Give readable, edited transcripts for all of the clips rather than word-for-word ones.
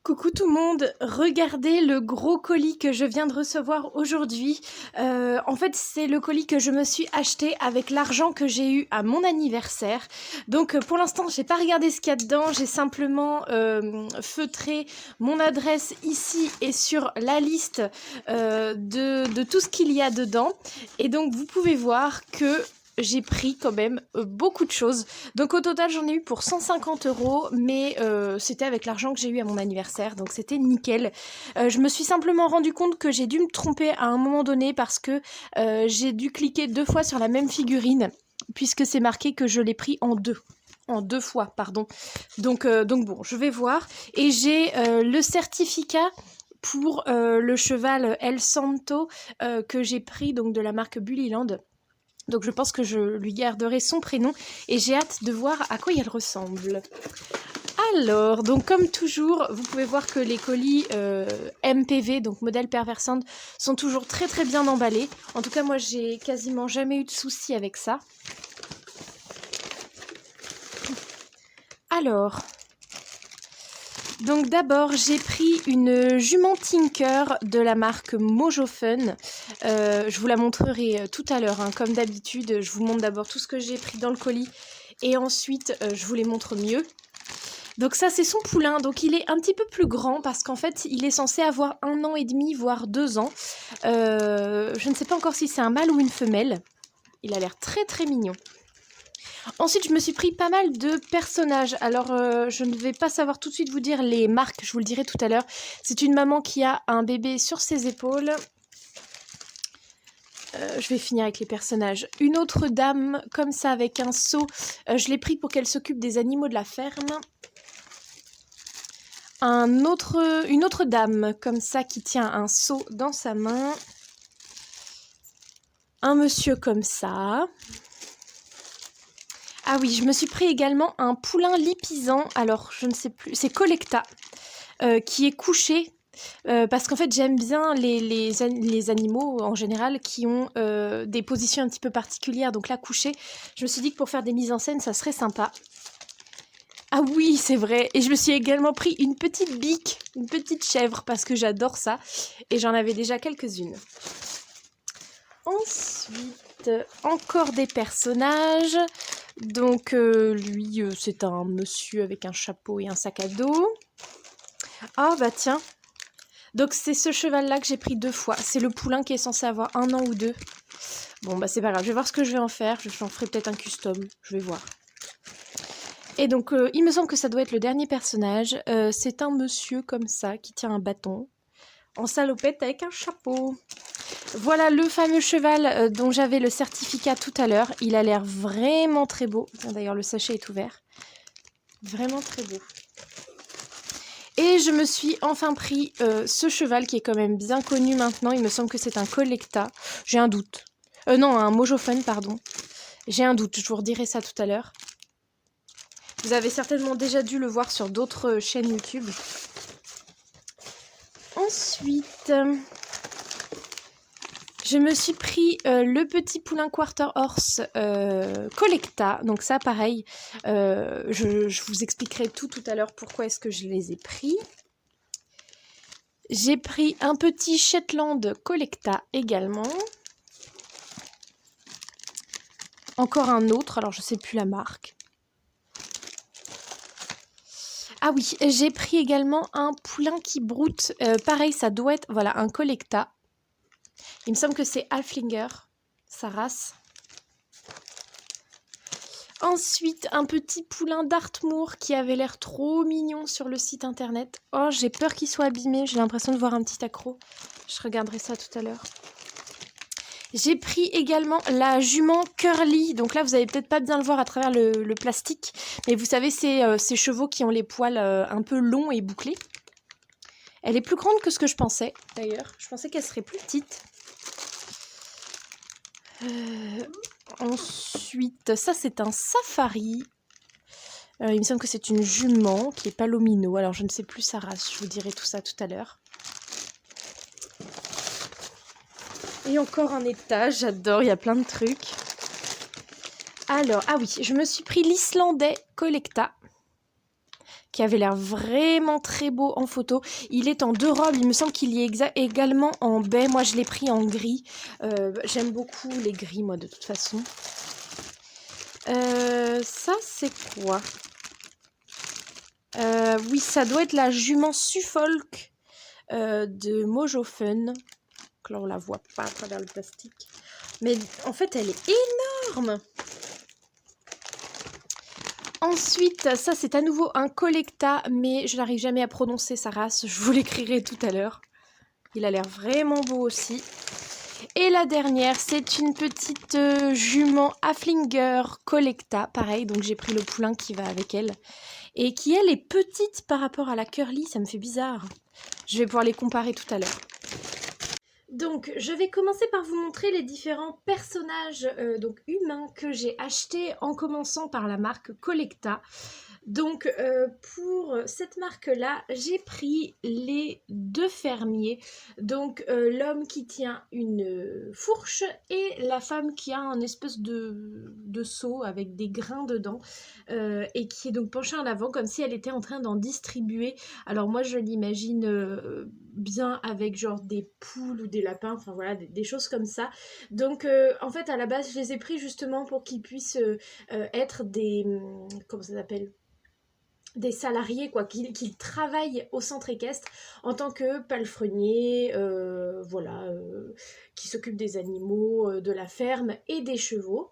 Coucou tout le monde, regardez le gros colis que je viens de recevoir aujourd'hui. En fait, c'est le colis que je me suis acheté avec l'argent que j'ai eu à mon anniversaire. Donc pour l'instant, j'ai pas regardé ce qu'il y a dedans, j'ai simplement feutré mon adresse ici et sur la liste de tout ce qu'il y a dedans. Et donc vous pouvez voir que j'ai pris quand même beaucoup de choses. Donc au total, j'en ai eu pour 150 €, mais c'était avec l'argent que j'ai eu à mon anniversaire, donc c'était nickel. Je me suis simplement rendu compte que j'ai dû me tromper à un moment donné parce que j'ai dû cliquer 2 fois sur la même figurine, puisque c'est marqué que je l'ai pris en deux fois, pardon. Donc bon, je vais voir. Et j'ai le certificat pour le cheval El Santo que j'ai pris donc de la marque Bullyland. Donc je pense que je lui garderai son prénom et j'ai hâte de voir à quoi il ressemble. Alors, donc comme toujours, vous pouvez voir que les colis MPV, donc modèle Pervers Sound, sont toujours très très bien emballés. En tout cas, moi j'ai quasiment jamais eu de soucis avec ça. Alors, donc d'abord j'ai pris une jument Tinker de la marque Mojo Fun. Je vous la montrerai tout à l'heure, hein, comme d'habitude. Je vous montre d'abord tout ce que j'ai pris dans le colis et ensuite je vous les montre mieux. Donc ça c'est son poulain, donc il est un petit peu plus grand parce qu'en fait il est censé avoir 1 an et demi voire 2 ans. Je ne sais pas encore si c'est un mâle ou une femelle. Il a l'air très très mignon. Ensuite, je me suis pris pas mal de personnages. Alors, je ne vais pas savoir tout de suite vous dire les marques, je vous le dirai tout à l'heure. C'est une maman qui a un bébé sur ses épaules. Je vais finir avec les personnages. Une autre dame, comme ça, avec un seau. Je l'ai pris pour qu'elle s'occupe des animaux de la ferme. Une autre dame, comme ça, qui tient un seau dans sa main. Un monsieur comme ça. Ah oui, je me suis pris également un poulain lipisant, alors je ne sais plus, c'est Collecta, qui est couché, parce qu'en fait j'aime bien les animaux en général qui ont des positions un petit peu particulières, donc là couché, je me suis dit que pour faire des mises en scène ça serait sympa. Ah oui, c'est vrai, et je me suis également pris une petite bique, une petite chèvre, parce que j'adore ça, et j'en avais déjà quelques-unes. Ensuite, encore des personnages. Donc lui, c'est un monsieur avec un chapeau et un sac à dos. Ah bah tiens. Donc c'est ce cheval-là que j'ai pris 2 fois. C'est le poulain qui est censé avoir 1 an ou 2. Bon bah c'est pas grave, je vais voir ce que je vais en faire. J'en ferai peut-être un custom, je vais voir. Et donc il me semble que ça doit être le dernier personnage. C'est un monsieur comme ça qui tient un bâton. En salopette avec un chapeau. Voilà le fameux cheval dont j'avais le certificat tout à l'heure. Il a l'air vraiment très beau. D'ailleurs, le sachet est ouvert. Vraiment très beau. Et je me suis enfin pris ce cheval qui est quand même bien connu maintenant. Il me semble que c'est un Collecta. J'ai un doute. Non, un Mojo Fun, pardon. J'ai un doute. Je vous redirai ça tout à l'heure. Vous avez certainement déjà dû le voir sur d'autres chaînes YouTube. Ensuite... je me suis pris le petit poulain Quarter Horse Collecta. Donc ça, pareil, je vous expliquerai tout à l'heure pourquoi est-ce que je les ai pris. J'ai pris un petit Shetland Collecta également. Encore un autre, alors je ne sais plus la marque. Ah oui, j'ai pris également un poulain qui broute. Pareil, ça doit être, voilà, un Collecta. Il me semble que c'est Halflinger, sa race. Ensuite, un petit poulain d'Artmoor qui avait l'air trop mignon sur le site internet. Oh, j'ai peur qu'il soit abîmé, j'ai l'impression de voir un petit accroc. Je regarderai ça tout à l'heure. J'ai pris également la jument Curly. Donc là, vous n'allez peut-être pas bien le voir à travers le plastique. Mais vous savez, c'est ces chevaux qui ont les poils un peu longs et bouclés. Elle est plus grande que ce que je pensais, d'ailleurs. Je pensais qu'elle serait plus petite. Ensuite, ça c'est un safari. Il me semble que c'est une jument qui est palomino. Alors je ne sais plus sa race, je vous dirai tout ça tout à l'heure. Et encore un étage, j'adore, il y a plein de trucs. Alors, ah oui, je me suis pris l'Islandais Collecta, qui avait l'air vraiment très beau en photo. Il est en 2 robes, il me semble qu'il y est également en baie. Moi je l'ai pris en gris. J'aime beaucoup les gris moi de toute façon. Ça c'est quoi? Oui, ça doit être la jument Suffolk de Mojo Fun. Donc là on la voit pas à travers le plastique. Mais en fait elle est énorme. Ensuite, ça c'est à nouveau un collecta, mais je n'arrive jamais à prononcer sa race, je vous l'écrirai tout à l'heure. Il a l'air vraiment beau aussi. Et la dernière, c'est une petite jument Haflinger collecta, pareil, donc j'ai pris le poulain qui va avec elle. Et qui elle est petite par rapport à la curly, ça me fait bizarre. Je vais pouvoir les comparer tout à l'heure. Donc, je vais commencer par vous montrer les différents personnages donc humains que j'ai achetés en commençant par la marque Collecta. Donc, pour cette marque-là, j'ai pris les 2 fermiers. Donc, l'homme qui tient une fourche et la femme qui a un espèce de seau avec des grains dedans et qui est donc penchée en avant comme si elle était en train d'en distribuer. Alors moi, je l'imagine bien avec genre des poules ou des lapins, enfin voilà, des choses comme ça. Donc, en fait, à la base, je les ai pris justement pour qu'ils puissent être des... comment ça s'appelle ? Des salariés quoi, qui travaillent au centre équestre en tant que palefreniers, voilà, qui s'occupent des animaux, de la ferme et des chevaux.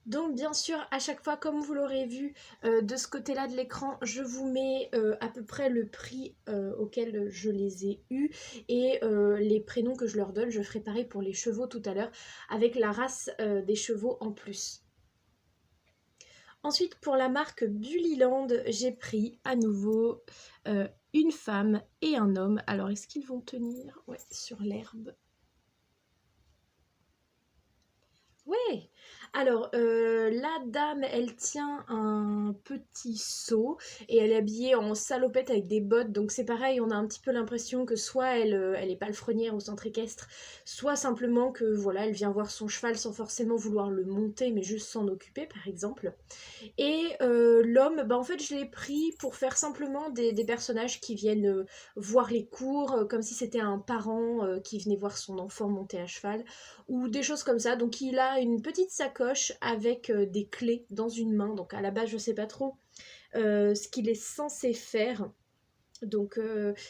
Donc bien sûr, à chaque fois, comme vous l'aurez vu de ce côté-là de l'écran, je vous mets à peu près le prix auquel je les ai eus et les prénoms que je leur donne. Je ferai pareil pour les chevaux tout à l'heure avec la race des chevaux en plus. Ensuite, pour la marque Bullyland, j'ai pris à nouveau une femme et un homme. Alors, est-ce qu'ils vont tenir? Ouais, sur l'herbe. Ouais. Alors, la dame, elle tient un petit seau et elle est habillée en salopette avec des bottes. Donc c'est pareil, on a un petit peu l'impression que soit elle est palefrenière au centre équestre, soit simplement que voilà, elle vient voir son cheval sans forcément vouloir le monter, mais juste s'en occuper, par exemple. Et l'homme, bah en fait, je l'ai pris pour faire simplement des personnages qui viennent voir les cours, comme si c'était un parent qui venait voir son enfant monter à cheval, ou des choses comme ça. Donc il a une petite sacoche avec des clés dans une main. Donc à la base, je sais pas trop ce qu'il est censé faire. Donc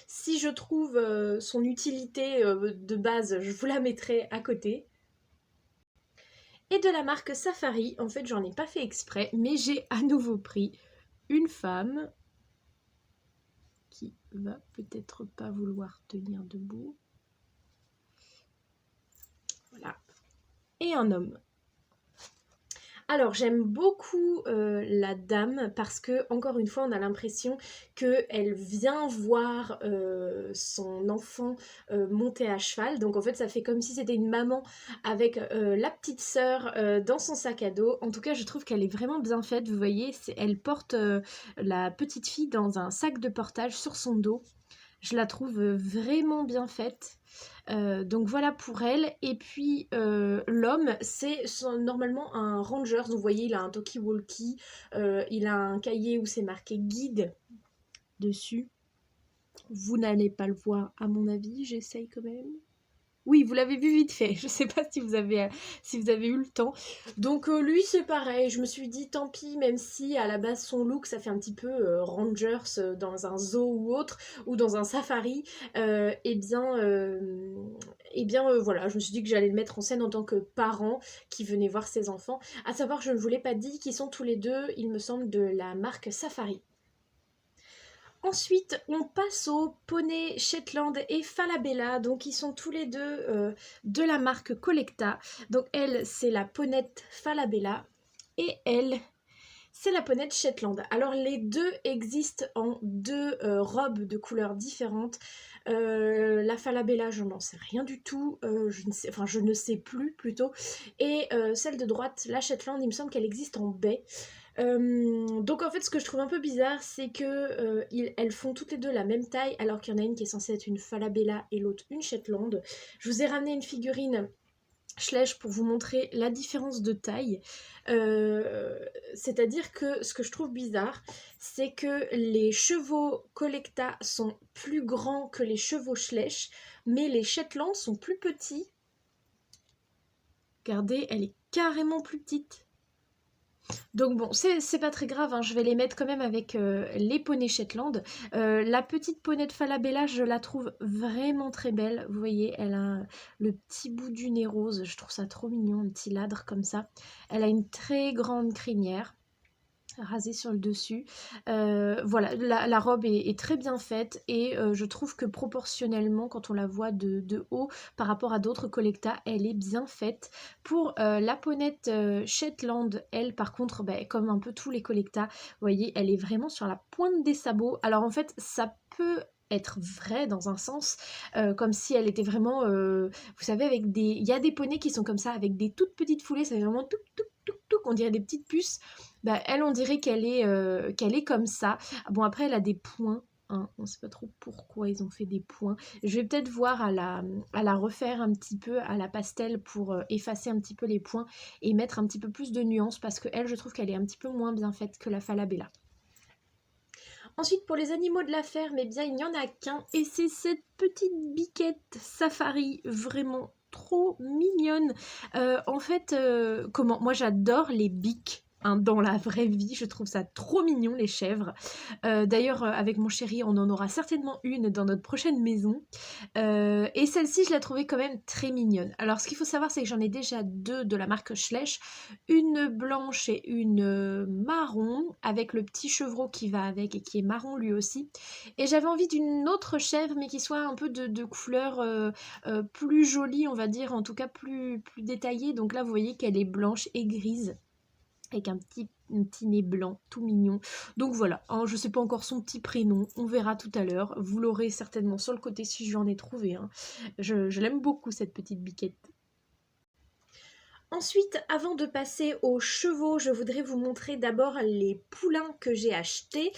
si je trouve son utilité de base, je vous la mettrai à côté. Et de la marque Safari, en fait j'en ai pas fait exprès, mais j'ai à nouveau pris une femme qui va peut-être pas vouloir tenir debout. Voilà. Et un homme. Alors j'aime beaucoup la dame parce que encore une fois on a l'impression qu'elle vient voir son enfant monter à cheval. Donc en fait ça fait comme si c'était une maman avec la petite sœur dans son sac à dos. En tout cas je trouve qu'elle est vraiment bien faite. Vous voyez, elle porte la petite fille dans un sac de portage sur son dos. Je la trouve vraiment bien faite. Donc voilà pour elle. Et puis l'homme, c'est normalement un ranger. Donc vous voyez, il a un talkie-walkie. Il a un cahier où c'est marqué guide dessus. Vous n'allez pas le voir à mon avis, j'essaye quand même. Oui, vous l'avez vu vite fait. Je sais pas si vous avez eu le temps. Donc lui, c'est pareil. Je me suis dit, tant pis, même si à la base son look, ça fait un petit peu Rangers dans un zoo ou autre, ou dans un safari. Eh bien, voilà, je me suis dit que j'allais le mettre en scène en tant que parent qui venait voir ses enfants. À savoir que je ne vous l'ai pas dit, qu'ils sont tous les deux, il me semble, de la marque Safari. Ensuite, on passe au poney Shetland et Falabella, donc ils sont tous les deux de la marque Collecta. Donc elle, c'est la ponette Falabella et elle, c'est la ponette Shetland. Alors les deux existent en 2 robes de couleurs différentes. La Falabella, je n'en sais rien du tout, je ne sais plus plutôt. Et celle de droite, la Shetland, il me semble qu'elle existe en baie. Donc en fait ce que je trouve un peu bizarre c'est que elles font toutes les deux la même taille alors qu'il y en a une qui est censée être une Falabella et l'autre une Shetland. Je vous ai ramené une figurine Schleich pour vous montrer la différence de taille. C'est-à-dire que ce que je trouve bizarre, c'est que les chevaux Collecta sont plus grands que les chevaux Schleich, mais les Shetland sont plus petits. Regardez, elle est carrément plus petite. Donc bon, c'est pas très grave, hein, je vais les mettre quand même avec les poneys Shetland. La petite poney de Falabella, je la trouve vraiment très belle. Vous voyez, elle a le petit bout du nez rose, je trouve ça trop mignon, un petit ladre comme ça. Elle a une très grande crinière rasée sur le dessus. Voilà, la robe est très bien faite et je trouve que proportionnellement, quand on la voit de haut par rapport à d'autres Collecta, elle est bien faite. Pour la ponette Shetland, elle par contre, bah, comme un peu tous les Collecta, vous voyez, elle est vraiment sur la pointe des sabots. Alors en fait, ça peut être vrai dans un sens, comme si elle était vraiment, vous savez, avec des... Il y a des poneys qui sont comme ça, avec des toutes petites foulées, c'est vraiment tout, tout, tout, tout, on dirait des petites puces. Bah, elle, on dirait qu'elle est comme ça. Bon, après, elle a des points. Hein, on ne sait pas trop pourquoi ils ont fait des points. Je vais peut-être voir à la refaire un petit peu à la pastel pour effacer un petit peu les points et mettre un petit peu plus de nuances parce que elle, je trouve qu'elle est un petit peu moins bien faite que la Falabella. Ensuite, pour les animaux de la ferme, eh bien, il n'y en a qu'un et c'est cette petite biquette safari, vraiment trop mignonne. En fait, comment? Moi, j'adore les biques. Hein, dans la vraie vie, je trouve ça trop mignon, les chèvres. D'ailleurs, avec mon chéri, on en aura certainement une dans notre prochaine maison. Et celle-ci, je la trouvais quand même très mignonne. Alors, ce qu'il faut savoir, c'est que j'en ai déjà deux de la marque Schleich. Une blanche et une marron, avec le petit chevreau qui va avec et qui est marron lui aussi. Et j'avais envie d'une autre chèvre, mais qui soit un peu de couleur plus jolie, on va dire, en tout cas plus détaillée. Donc là, vous voyez qu'elle est blanche et grise avec un petit nez blanc, tout mignon. Donc voilà, hein, je ne sais pas encore son petit prénom, on verra tout à l'heure. Vous l'aurez certainement sur le côté si je lui en ai trouvé. Hein. Je l'aime beaucoup cette petite biquette. Ensuite, avant de passer aux chevaux, je voudrais vous montrer d'abord les poulains que j'ai achetés,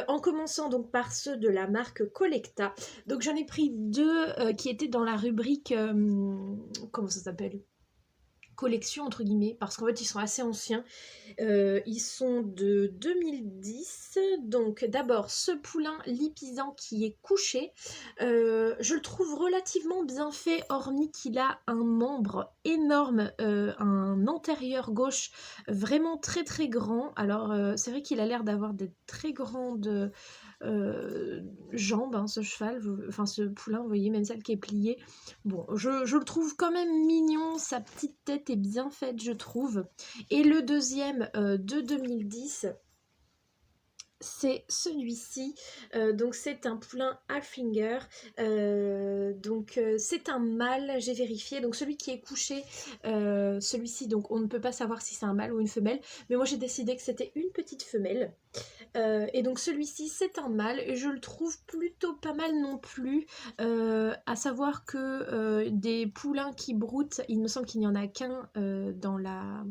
en commençant donc par ceux de la marque Collecta. Donc j'en ai pris deux qui étaient dans la rubrique, comment ça s'appelle ? Collection entre guillemets, parce qu'en fait ils sont assez anciens. Ils sont de 2010. Donc d'abord ce poulain lipisant qui est couché. Je le trouve relativement bien fait, hormis qu'il a un membre énorme, un antérieur gauche vraiment très très grand. Alors c'est vrai qu'il a l'air d'avoir des très grandes jambes, hein, ce cheval, enfin ce poulain, vous voyez, même celle qui est pliée. Bon, je le trouve quand même mignon, sa petite tête est bien faite, je trouve. Et le deuxième de 2010, c'est celui-ci. Donc c'est un poulain Haflinger. Donc c'est un mâle, j'ai vérifié. Donc celui qui est couché, celui-ci, donc on ne peut pas savoir si c'est un mâle ou une femelle. Mais moi j'ai décidé que c'était une petite femelle. Et donc celui-ci c'est un mâle et je le trouve plutôt pas mal non plus, à savoir que des poulains qui broutent, il me semble qu'il n'y en a qu'un dans la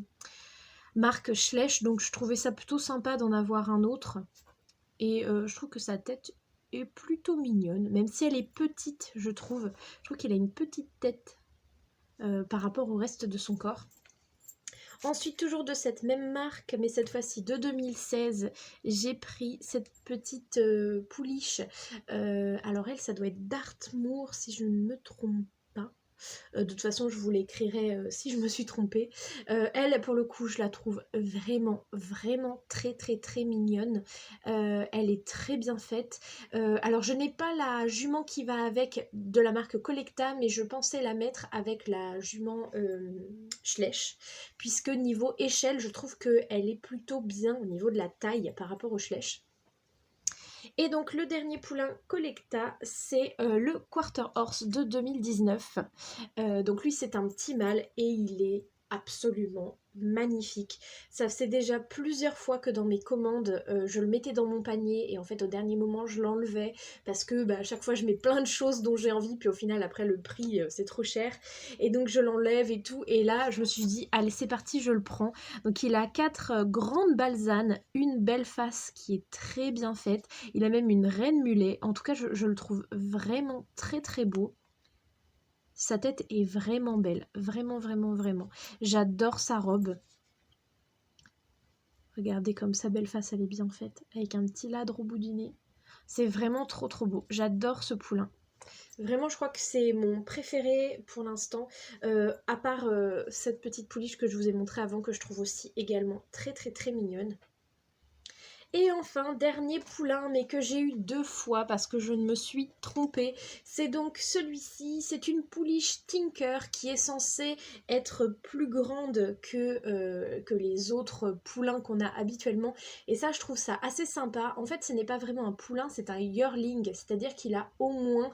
marque Schleich, donc je trouvais ça plutôt sympa d'en avoir un autre et je trouve que sa tête est plutôt mignonne, même si elle est petite, je trouve qu'il a une petite tête par rapport au reste de son corps. Ensuite, toujours de cette même marque, mais cette fois-ci de 2016, j'ai pris cette petite pouliche. Alors elle, ça doit être Dartmoor, si je ne me trompe pas. De toute façon, je vous l'écrirai si je me suis trompée. Elle, pour le coup, je la trouve vraiment, vraiment très, très, très mignonne. Elle est très bien faite. Alors, je n'ai pas la jument qui va avec de la marque Collecta, mais je pensais la mettre avec la jument Schleich, puisque niveau échelle, je trouve qu'elle est plutôt bien au niveau de la taille par rapport au Schleich. Et donc le dernier poulain Collecta, c'est le Quarter Horse de 2019. Donc lui c'est un petit mâle et il est absolument magnifique. Ça faisait déjà plusieurs fois que dans mes commandes, je le mettais dans mon panier et en fait au dernier moment je l'enlevais parce que à chaque fois je mets plein de choses dont j'ai envie puis au final après le prix c'est trop cher et donc je l'enlève et tout et là je me suis dit allez c'est parti je le prends. Donc il a 4 grandes balsanes, une belle face qui est très bien faite, il a même une reine mulet, en tout cas je le trouve vraiment très très beau. Sa tête est vraiment belle, vraiment, vraiment, vraiment. J'adore sa robe. Regardez comme sa belle face, elle est bien faite, avec un petit ladre au bout du nez. C'est vraiment trop trop beau. J'adore ce poulain. Vraiment, je crois que c'est mon préféré pour l'instant, à part cette petite pouliche que je vous ai montrée avant, que je trouve aussi également très très très mignonne. Et enfin, dernier poulain, mais que j'ai eu 2 fois parce que je ne me suis trompée, c'est donc celui-ci. C'est une pouliche Tinker qui est censée être plus grande que les autres poulains qu'on a habituellement. Et ça, je trouve ça assez sympa. En fait, ce n'est pas vraiment un poulain, c'est un yearling, c'est-à-dire qu'il a au moins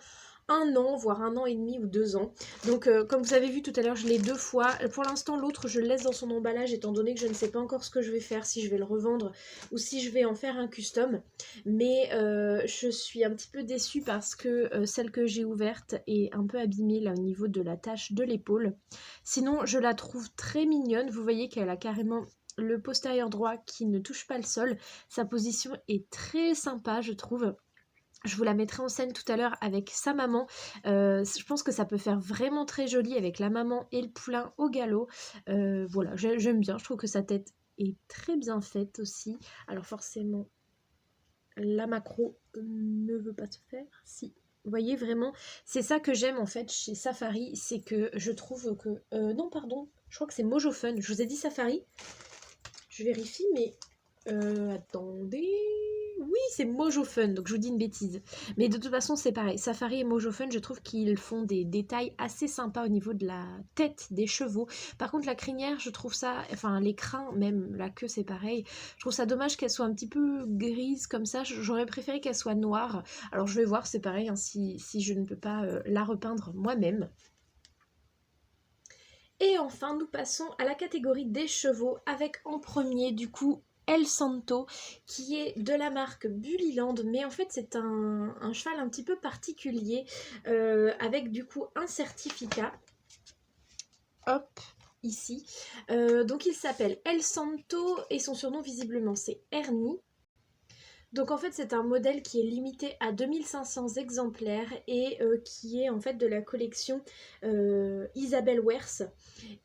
1 an, voire 1 an et demi ou 2 ans. Donc comme vous avez vu tout à l'heure, je l'ai 2 fois. Pour l'instant, l'autre, je le laisse dans son emballage étant donné que je ne sais pas encore ce que je vais faire, si je vais le revendre ou si je vais en faire un custom. Mais je suis un petit peu déçue parce que celle que j'ai ouverte est un peu abîmée là au niveau de la tache de l'épaule. Sinon, je la trouve très mignonne. Vous voyez qu'elle a carrément le postérieur droit qui ne touche pas le sol. Sa position est très sympa, je trouve. Je vous la mettrai en scène tout à l'heure avec sa maman. Je pense que ça peut faire vraiment très joli avec la maman et le poulain au galop. Voilà, j'aime bien. Je trouve que sa tête est très bien faite aussi. Alors forcément, la macro ne veut pas se faire. Si. Vous voyez vraiment, c'est ça que j'aime en fait chez Safari, c'est que je trouve que... non, pardon, je crois que c'est Mojo Fun. Je vous ai dit Safari. Je vérifie, mais... attendez... Oui, c'est Mojo Fun, donc je vous dis une bêtise. Mais de toute façon, c'est pareil. Safari et Mojo Fun, je trouve qu'ils font des détails assez sympas au niveau de la tête des chevaux. Par contre, la crinière, je trouve ça... Enfin, les crins, même la queue, c'est pareil. Je trouve ça dommage qu'elle soit un petit peu grise comme ça. J'aurais préféré qu'elle soit noire. Alors, je vais voir, c'est pareil, hein, si je ne peux pas la repeindre moi-même. Et enfin, nous passons à la catégorie des chevaux avec en premier, du coup, El Santo, qui est de la marque Bullyland, mais en fait c'est un cheval un petit peu particulier, avec du coup un certificat, hop, ici. Donc il s'appelle El Santo et son surnom visiblement c'est Ernie. Donc en fait c'est un modèle qui est limité à 2500 exemplaires et qui est en fait de la collection Isabelle Wers.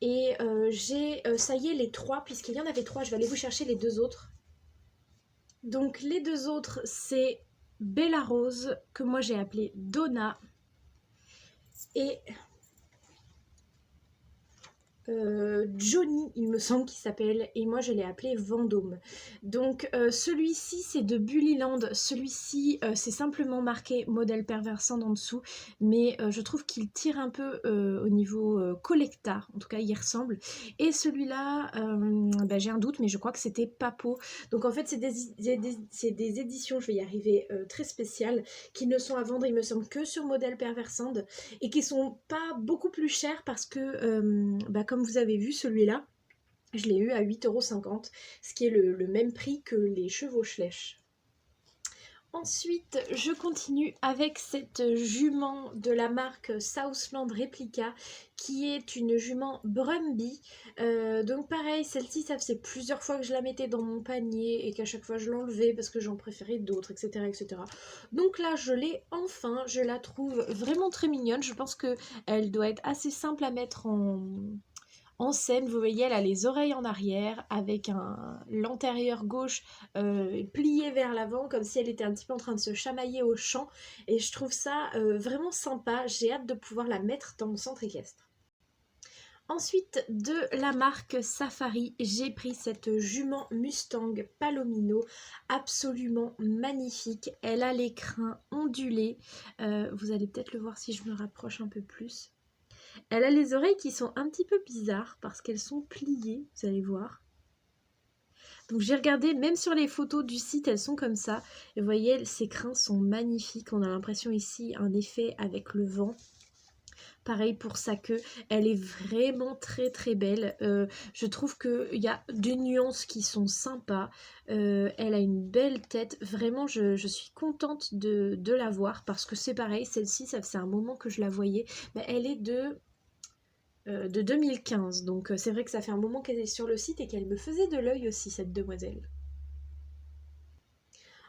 Et j'ai, ça y est, les 3, puisqu'il y en avait 3, je vais aller vous chercher les 2 autres. Donc les 2 autres, c'est Bella Rose, que moi j'ai appelée Donna, et Johnny, il me semble qu'il s'appelle, et moi je l'ai appelé Vendôme. Donc celui-ci c'est de Bullyland, celui-ci c'est simplement marqué modèle perversant en dessous, mais je trouve qu'il tire un peu au niveau collecta, en tout cas il y ressemble. Et celui-là, bah, j'ai un doute, mais je crois que c'était Papo. Donc en fait c'est des éditions, je vais y arriver, très spéciales, qui ne sont à vendre il me semble que sur modèle perversant, et qui sont pas beaucoup plus chères parce que bah, comme vous avez vu celui-là, je l'ai eu à 8,50 €, ce qui est le même prix que les chevaux Schlech. Ensuite, je continue avec cette jument de la marque Southland Replica, qui est une jument Brumby. Donc pareil, celle-ci, ça faisait plusieurs fois que je la mettais dans mon panier et qu'à chaque fois je l'enlevais parce que j'en préférais d'autres, etc., etc. Donc là, je l'ai enfin, je la trouve vraiment très mignonne. Je pense qu'elle doit être assez simple à mettre en scène. Vous voyez, elle a les oreilles en arrière avec l'antérieur gauche plié vers l'avant comme si elle était un petit peu en train de se chamailler au champ, et je trouve ça vraiment sympa. J'ai hâte de pouvoir la mettre dans mon centre équestre. Ensuite, de la marque Safari, j'ai pris cette jument Mustang Palomino, absolument magnifique. Elle a les crins ondulés, vous allez peut-être le voir si je me rapproche un peu plus. Elle a les oreilles qui sont un petit peu bizarres parce qu'elles sont pliées, vous allez voir. Donc j'ai regardé, même sur les photos du site, elles sont comme ça. Et vous voyez, ses crins sont magnifiques. On a l'impression ici un effet avec le vent. Pareil pour sa queue, elle est vraiment très très belle. Je trouve qu'il y a des nuances qui sont sympas. Elle a une belle tête. Vraiment, je suis contente de la voir parce que c'est pareil, celle-ci, ça faisait un moment que je la voyais. Mais elle est de 2015, donc c'est vrai que ça fait un moment qu'elle est sur le site et qu'elle me faisait de l'œil aussi, cette demoiselle.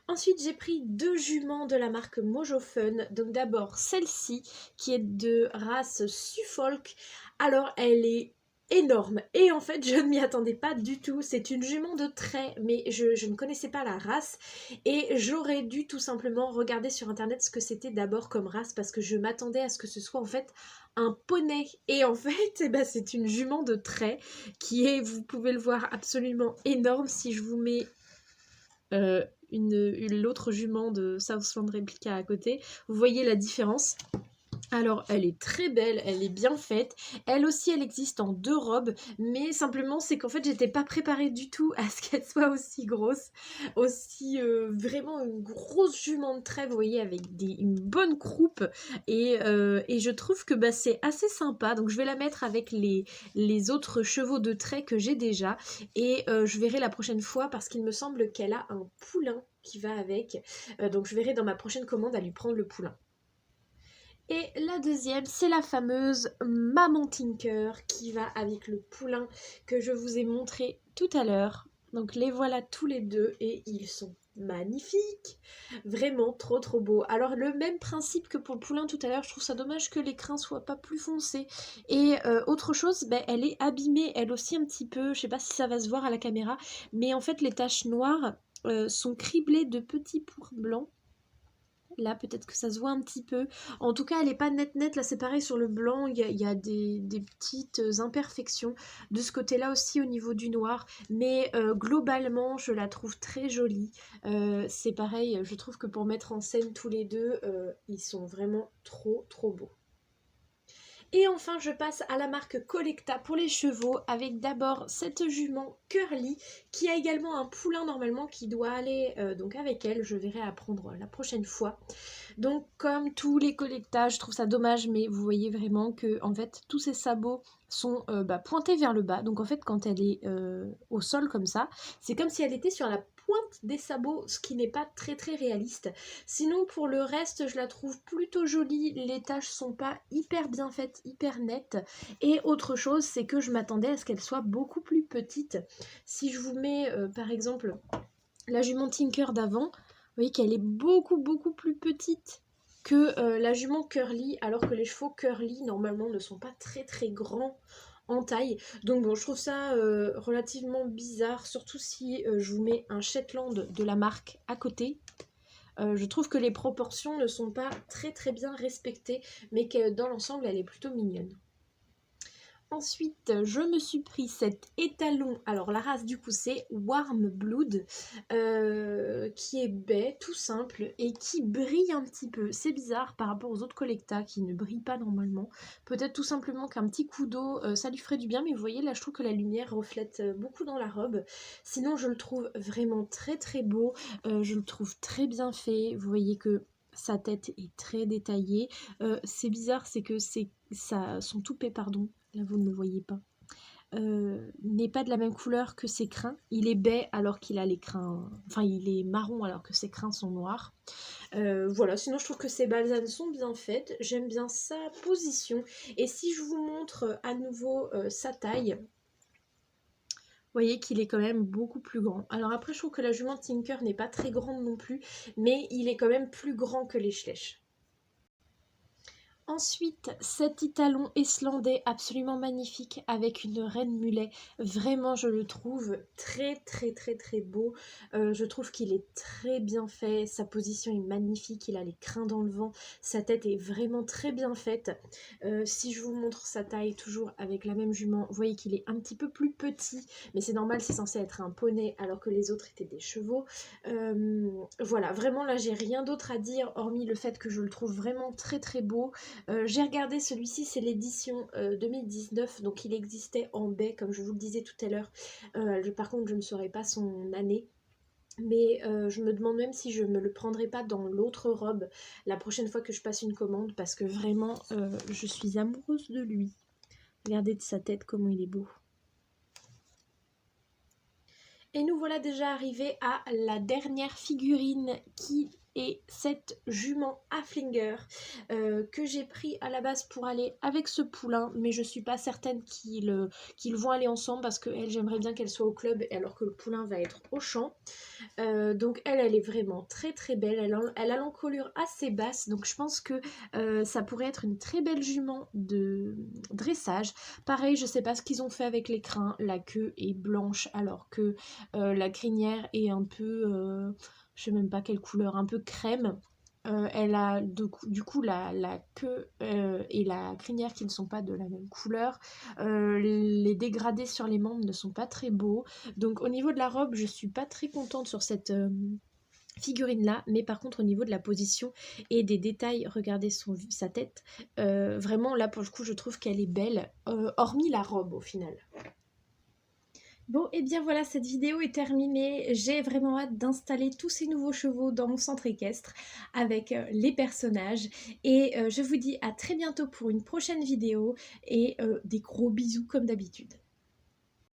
Ensuite, j'ai pris 2 juments de la marque Mojo Fun. Donc d'abord celle-ci qui est de race Suffolk. Alors elle est énorme et en fait je ne m'y attendais pas du tout. C'est une jument de trait mais je ne connaissais pas la race et j'aurais dû tout simplement regarder sur internet ce que c'était d'abord comme race parce que je m'attendais à ce que ce soit en fait un poney et en fait eh ben, c'est une jument de trait qui est, vous pouvez le voir, absolument énorme. Si je vous mets l'autre jument de Southland Replica à côté, vous voyez la différence. Alors elle est très belle, elle est bien faite, elle aussi elle existe en 2 robes, mais simplement c'est qu'en fait j'étais pas préparée du tout à ce qu'elle soit aussi grosse, aussi vraiment une grosse jument de trait, vous voyez, avec une bonne croupe, et je trouve que bah, c'est assez sympa, donc je vais la mettre avec les autres chevaux de trait que j'ai déjà, et je verrai la prochaine fois parce qu'il me semble qu'elle a un poulain qui va avec, donc je verrai dans ma prochaine commande à lui prendre le poulain. Et la deuxième, c'est la fameuse Maman Tinker qui va avec le poulain que je vous ai montré tout à l'heure. Donc les voilà tous les deux et ils sont magnifiques, vraiment trop trop beaux. Alors le même principe que pour le poulain tout à l'heure, je trouve ça dommage que les crins soient pas plus foncés. Et autre chose, ben, elle est abîmée elle aussi un petit peu, je sais pas si ça va se voir à la caméra, mais en fait les taches noires sont criblées de petits points blancs. Là, peut-être que ça se voit un petit peu. En tout cas, elle n'est pas nette. Là, c'est pareil sur le blanc. Il y a des petites imperfections. De ce côté-là aussi, au niveau du noir. Mais globalement, je la trouve très jolie. C'est pareil, je trouve que pour mettre en scène tous les deux, ils sont vraiment trop, trop beaux. Et enfin, je passe à la marque Collecta pour les chevaux avec d'abord cette jument Curly qui a également un poulain normalement qui doit aller donc avec elle. Je verrai à prendre la prochaine fois. Donc comme tous les Collecta, je trouve ça dommage, mais vous voyez vraiment que en fait tous ces sabots sont pointés vers le bas. Donc en fait quand elle est au sol comme ça, c'est comme si elle était sur la pointe des sabots, ce qui n'est pas très très réaliste. Sinon pour le reste, je la trouve plutôt jolie. Les taches sont pas hyper bien faites, hyper nettes. Et autre chose, c'est que je m'attendais à ce qu'elle soit beaucoup plus petite. Si je vous mets par exemple la jument Tinker d'avant, vous voyez qu'elle est beaucoup plus petite que la jument Curly, alors que les chevaux Curly normalement ne sont pas très très grands en taille. Donc bon, je trouve ça relativement bizarre, surtout si je vous mets un Shetland de la marque à côté. Je trouve que les proportions ne sont pas très très bien respectées, mais que dans l'ensemble elle est plutôt mignonne. Ensuite, je me suis pris cet étalon, alors la race du coup c'est Warm Blood, qui est baie, tout simple, et qui brille un petit peu. C'est bizarre par rapport aux autres Collecta qui ne brillent pas normalement. Peut-être tout simplement qu'un petit coup d'eau, ça lui ferait du bien, mais vous voyez là je trouve que la lumière reflète beaucoup dans la robe. Sinon je le trouve vraiment très très beau, je le trouve très bien fait, vous voyez que sa tête est très détaillée. C'est bizarre, c'est que son toupet, pardon, là vous ne le voyez pas, n'est pas de la même couleur que ses crins. Il est baie alors qu'il a les crins, enfin il est marron alors que ses crins sont noirs. Voilà, sinon je trouve que ses balsanes sont bien faites, j'aime bien sa position. Et si je vous montre à nouveau sa taille, vous voyez qu'il est quand même beaucoup plus grand. Alors après je trouve que la jument Tinker n'est pas très grande non plus, mais il est quand même plus grand que les Schleich. Ensuite, cet étalon islandais absolument magnifique avec une reine mulet. Vraiment, je le trouve très très très très beau. Je trouve qu'il est très bien fait. Sa position est magnifique. Il a les crins dans le vent. Sa tête est vraiment très bien faite. Si je vous montre sa taille, toujours avec la même jument, vous voyez qu'il est un petit peu plus petit. Mais c'est normal, c'est censé être un poney alors que les autres étaient des chevaux. Voilà, vraiment là, j'ai rien d'autre à dire hormis le fait que je le trouve vraiment très très beau. J'ai regardé celui-ci, c'est l'édition 2019, donc il existait en baie, comme je vous le disais tout à l'heure. Par contre, je ne saurais pas son année. Mais je me demande même si je me le prendrai pas dans l'autre robe la prochaine fois que je passe une commande, parce que vraiment, je suis amoureuse de lui. Regardez de sa tête, comment il est beau. Et nous voilà déjà arrivés à la dernière figurine qui et cette jument Haflinger que j'ai pris à la base pour aller avec ce poulain, mais je suis pas certaine qu'ils vont aller ensemble parce que elle, j'aimerais bien qu'elle soit au club alors que le poulain va être au champ. Donc elle est vraiment très très belle, elle a l'encolure assez basse, donc je pense que ça pourrait être une très belle jument de dressage. Pareil, je sais pas ce qu'ils ont fait avec les crins, la queue est blanche alors que la crinière est un peu, je sais même pas quelle couleur, un peu crème. Elle a du coup la queue et la crinière qui ne sont pas de la même couleur. Les dégradés sur les membres ne sont pas très beaux. Donc au niveau de la robe, je suis pas très contente sur cette figurine là, mais par contre au niveau de la position et des détails, regardez sa tête, vraiment là pour le coup je trouve qu'elle est belle, hormis la robe au final. Bon, et bien voilà, cette vidéo est terminée. J'ai vraiment hâte d'installer tous ces nouveaux chevaux dans mon centre équestre avec les personnages. Et je vous dis à très bientôt pour une prochaine vidéo et des gros bisous comme d'habitude.